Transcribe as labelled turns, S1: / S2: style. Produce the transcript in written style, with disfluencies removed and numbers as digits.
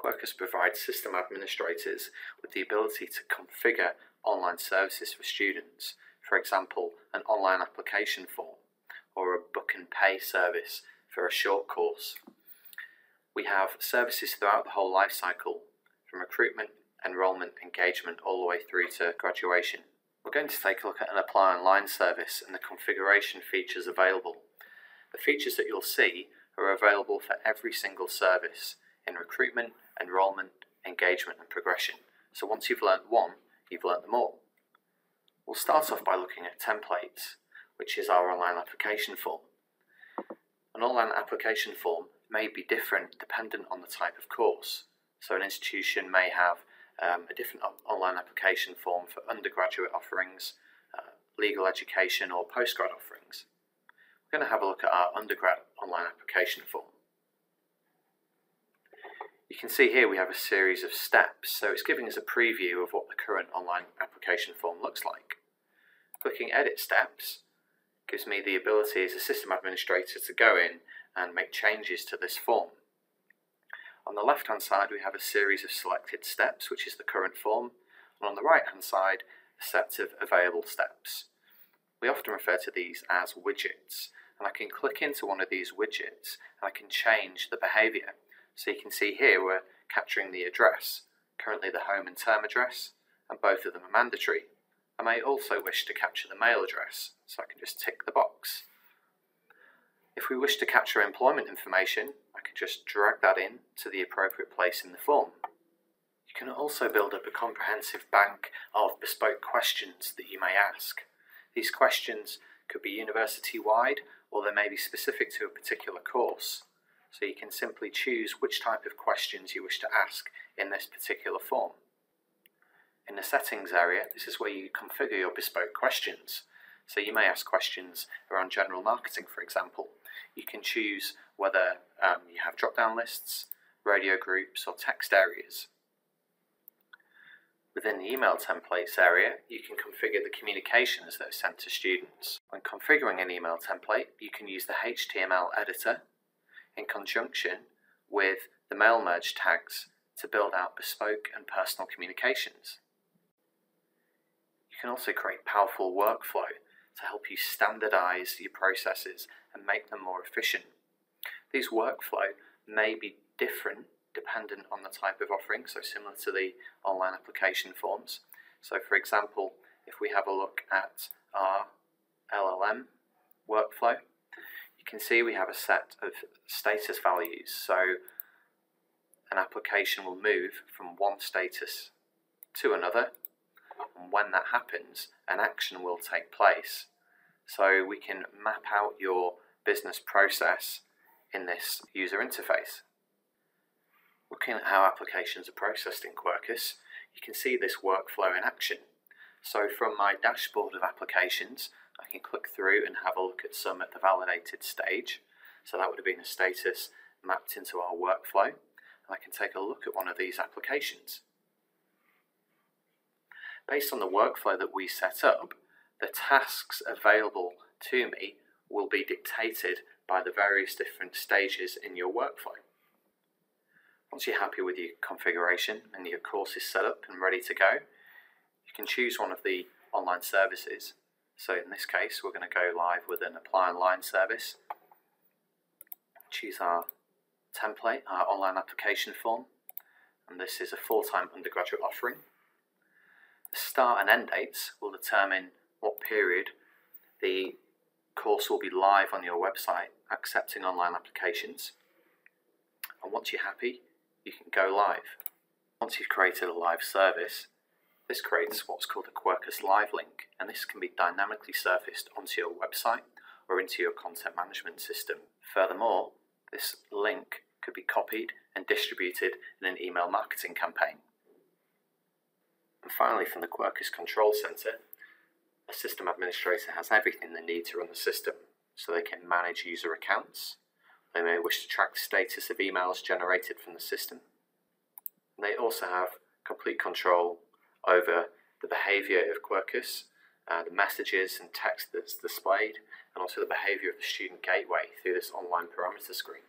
S1: Quercus provides system administrators with the ability to configure online services for students, for example, an online application form or a book and pay service for a short course. We have services throughout the whole life cycle, from recruitment, enrolment, engagement, all the way through to graduation. We're going to take a look at an apply online service and the configuration features available. The features that you'll see are available for every single service in recruitment, enrolment, engagement and progression. So once you've learnt one, you've learnt them all. We'll start off by looking at templates, which is our online application form. An online application form may be different dependent on the type of course. So an institution may have a different online application form for undergraduate offerings, legal education or postgrad offerings. We're going to have a look at our undergrad online application form. You can see here we have a series of steps, so it's giving us a preview of what the current online application form looks like. Clicking Edit Steps gives me the ability as a system administrator to go in and make changes to this form. On the left hand side we have a series of selected steps, which is the current form, and on the right hand side a set of available steps. We often refer to these as widgets, and I can click into one of these widgets and I can change the behaviour. So you can see here we're capturing the address, currently the home and term address, and both of them are mandatory. I may also wish to capture the mail address, so I can just tick the box. If we wish to capture employment information, I can just drag that in to the appropriate place in the form. You can also build up a comprehensive bank of bespoke questions that you may ask. These questions could be university-wide, or they may be specific to a particular course. So you can simply choose which type of questions you wish to ask in this particular form. In the settings area, this is where you configure your bespoke questions. So you may ask questions around general marketing, for example. You can choose whether you have drop-down lists, radio groups or text areas. Within the email templates area, you can configure the communications that are sent to students. When configuring an email template, you can use the HTML editor in conjunction with the mail merge tags to build out bespoke and personal communications. You can also create powerful workflow to help you standardize your processes and make them more efficient. These workflow may be different dependent on the type of offering, so similar to the online application forms. So for example, if we have a look at our LLM workflow, you can see we have a set of status values. So an application will move from one status to another, and when that happens, an action will take place. So we can map out your business process in this user interface. Looking at how applications are processed in Quercus, you can see this workflow in action. So from my dashboard of applications, I can click through and have a look at some at the validated stage. So that would have been a status mapped into our workflow. And I can take a look at one of these applications. Based on the workflow that we set up, the tasks available to me will be dictated by the various different stages in your workflow. Once you're happy with your configuration and your course is set up and ready to go, you can choose one of the online services. So in this case, we're going to go live with an apply online service. Choose our template, our online application form, and this is a full-time undergraduate offering. The start and end dates will determine what period the course will be live on your website accepting online applications. And once you're happy, you can go live. Once you've created a live service, this creates what's called a Quercus Live link, and this can be dynamically surfaced onto your website or into your content management system. Furthermore, this link could be copied and distributed in an email marketing campaign. And finally, from the Quercus Control Center, a system administrator has everything they need to run the system, so they can manage user accounts. They may wish to track the status of emails generated from the system. And they also have complete control over the behaviour of Quercus, the messages and text that's displayed, and also the behaviour of the student gateway through this online parameter screen.